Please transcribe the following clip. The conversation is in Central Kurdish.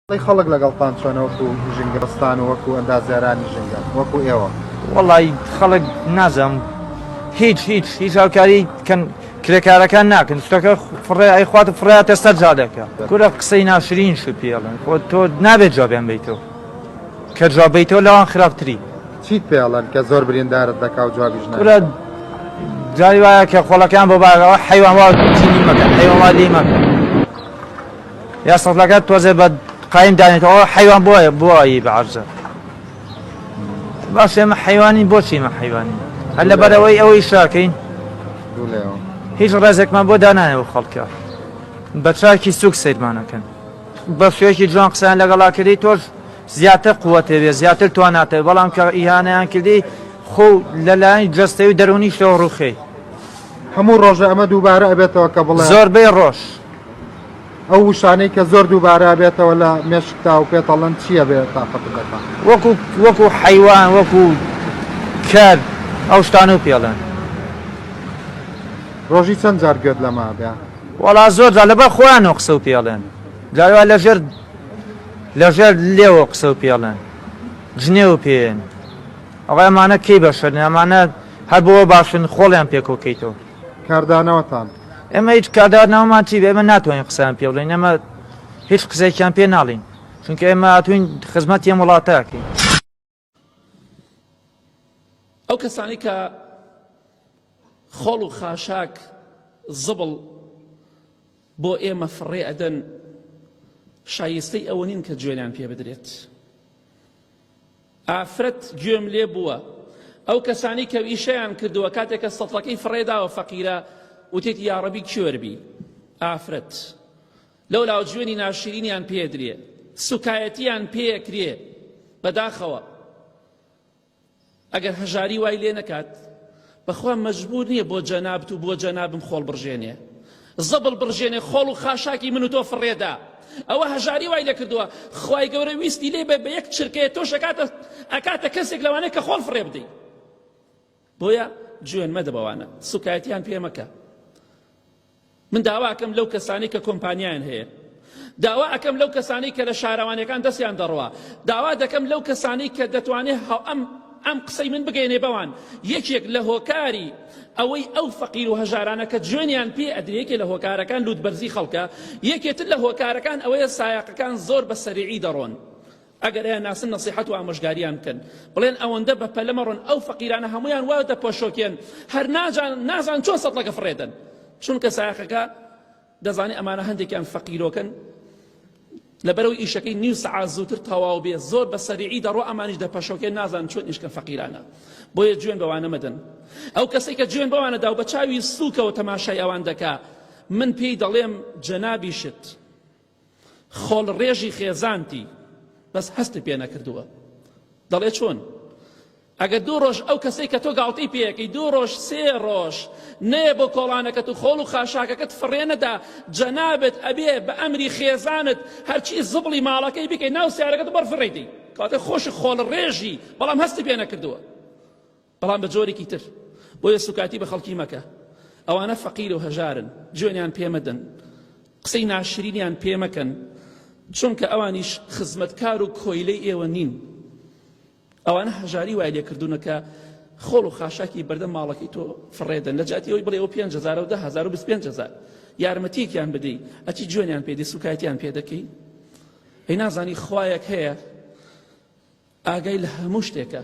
خەڵک لەگەڵتان چۆنە وەکو ژینگەستان و وەکو ئەندازیارانی ژینگە وەکو ئێوە وەڵی خەڵک نازەم هیچ هاوکاری کرێکارەکان ناکەن شتەکە فڕێ ئەیخوات فڕێتە سەر جادەکە گورە قسەی ناشرین شو پێڵن خۆ تۆ نابێت جوابیان بیتەوە کە جواب بیتەوە لەوان خراپتری چیت پێڵەن کە زۆر بریندارت دەکا و جوابیش ناکەی گورە جاری وایە کە خۆڵەکان بۆ باگەوە حەیوان وا چینی مەکەن حەیوان وا لێ مەکەن یا سەڵەکە تۆزێ بە قایم دانێتەوە حەیوان بۆیە بەعەرزە باش ئێمە حەیوانی بۆچی ئێمە حەیوانی هەر لەبەرەوەی ئەوەی شاکەین هیچ ڕێزێکمان بۆ دانانەوە خەڵکە بە چاکی سوک سیرمانەکەن بە شوێکی جوان قسەیان لەگەڵا کردی تۆش زیاتر قووەتێ بێ زیاتر تواناتێ بەڵام کە ئیهانەیان کردی خۆ لەلایەن جەستەوی و دەرونی شەوە ڕوخێ هەموو ڕۆژە ئەمە دووبارە ئەبێتەوە کە بڵێ زۆربەی ڕۆژ ئەو وشانەی کە زۆر دووبارە ئەبێتەوە لە مێشکتا و پێتەڵەن چییە بێت تاقەت دەکەن وەکو حەیوان وەکو کەر ئەو شتان و پێڵێن ڕۆژی چەند جار گوێت لەما بێ وەڵا زۆرجار لەبەر خۆیان قسە و پێڵێن جاوا لەژێر لێوە قسە و پێڵێن جنێ و پێن ئەوە ئەمانە کەی بەشن ئەمانە هەر بۆەوە باشن خۆڵیان پێکۆکەیتەوە کاردانەوەتان ئێمە هیچ کاردانەوەمان چی بێ ئێمە ناتوانین قسەیان پێ بڵێن ئێمە هیچ قسەیەکیان پێ ناڵین چونکە ئێمە هاتووین خزمەتی ئەم وڵاتەکەین ئەو کەسانی کە خۆڵ و خاشاک زبڵ بۆ ئێمە فڕێ ئەدەن شایستەی ئەوە نین کە گوێیان پێ بدرێت ئافرەت گوێم لێ بووە ئەو کەسانی کە ئیشەیان کردووە کاتێکە سەڵەکەی فڕێداوە فەقیرە وتێت یاڕەبی کوێربی ئافرەت لەولاو گوێنی ناشرینیان پێدرێ سوکایەتیان پێکرێ بەداخەوە ئەگەر هەژاری وای لێ نەکات بەخوا مەجبور نییە بۆ جەنابت و بۆ جەنابم خۆڵ بڕژێنێ زەبڵ بڕژێنێ خۆڵ و خاشاکی من و تۆ فڕێدا ئەوە هەژاری وای لێ کردووە خوای گەورە ویستی لێ بە یەک چرکەیە تۆش ئەکاتە کەسێک لەوانەیە کە خۆڵ فڕێ بدەی بۆیە گوێن مەدە بەوانە سوکایەتیان پێ مەکە من داوا ئەکەم لەو کەسانی کە کۆمپانیایان هەیە داوا ئەکەم لەو کەسانی کە لە شارەوانەکان دەستیان دەڕوا داوا دەکەم لەو کەسانی کە دەتوانێت ئەم قسەی من بگەینێ بەوان یەکێک لە هۆکاری ئەوەی ئەو فەقیر و هەژارانە کە جوێنیان پێ ئەدرێکێ لە هۆکارەکان لوتبەرزی خەڵکە یەکێتر لە هۆکارەکان ئەوەیە سایاقەکان زۆر بە سەریعی دەڕۆن ئەگەر ئەیان ناسن نەسیحەت و ئامۆژگاریان بکەن بڵێن ئەوەندە بە پەلەمە ڕۆن ئەو فەقیرانە هەمویان وا دەپۆشۆکێن هەر نازان چۆن سەتڵەکە فڕێدەن چونکە سایاقەکە دەزانێت ئەمانە هەندێکیان فەقیرۆکەن لەبەرەوەی ئیشەکەی نیو سەعات زووتر تەواو بێ زۆر بە سەریعی دەڕۆ ئەمانیش دەپەشۆکێن نازان چۆن ئیشکە فەقیرانە بۆیە گوێن بەوانە مەدەن ئەو کەسێک کە گوێن بەوانەدا و بە چاوی سووکەوە تەماشای ئەوان دەکا من پێی دەڵێم جەنابیشت خۆڵ ڕێژی خێزانتی بەس هەست پێ نەکردووە دەڵێ چۆن ئەگە دوو ڕۆژ ئەو کەسەی کە تۆ گاڵتەی پێیەکەی دوو ڕۆژ سێ ڕۆژ نەیە بۆ کۆڵانەکەت و خۆڵ و خاشاکەکەت فڕێنەدا جەنابەت ئەبێ بە ئەمری خێزانت هەرچی زبڵی ماڵەکەی بکەی ناو سیارەکەت بەرفڕێدەی کاتێ خۆش خۆڵ ڕێژی بەڵام هەستی پێ نەکردووە بەڵام بە جۆرێکی تر بۆیە سوکاتی بە خەڵکی مەکە ئەوانە فەقیر و هەژارن گوێنیان پێمەدەن قسەی ناشرینیان پێمەکەن چونکە ئەوانیش خزمەتکار و کۆیلەی ئێوە نین ئەوانە هەژاری وای لێکردوونەکە خۆڵ و خاشاکی بەردەم ماڵەکەی تۆ فڕێدەن لە جاتی ئەوی بڵێ ئەو 5,000 و 10,000 و 25,000 یارمەتیەکیان بدەی ئەچی جوێنیان پێدەی سوکایەتیان پێ دەکەی ئەی نازانی خوایەک هەیە ئاگای لە هەموو شتێکە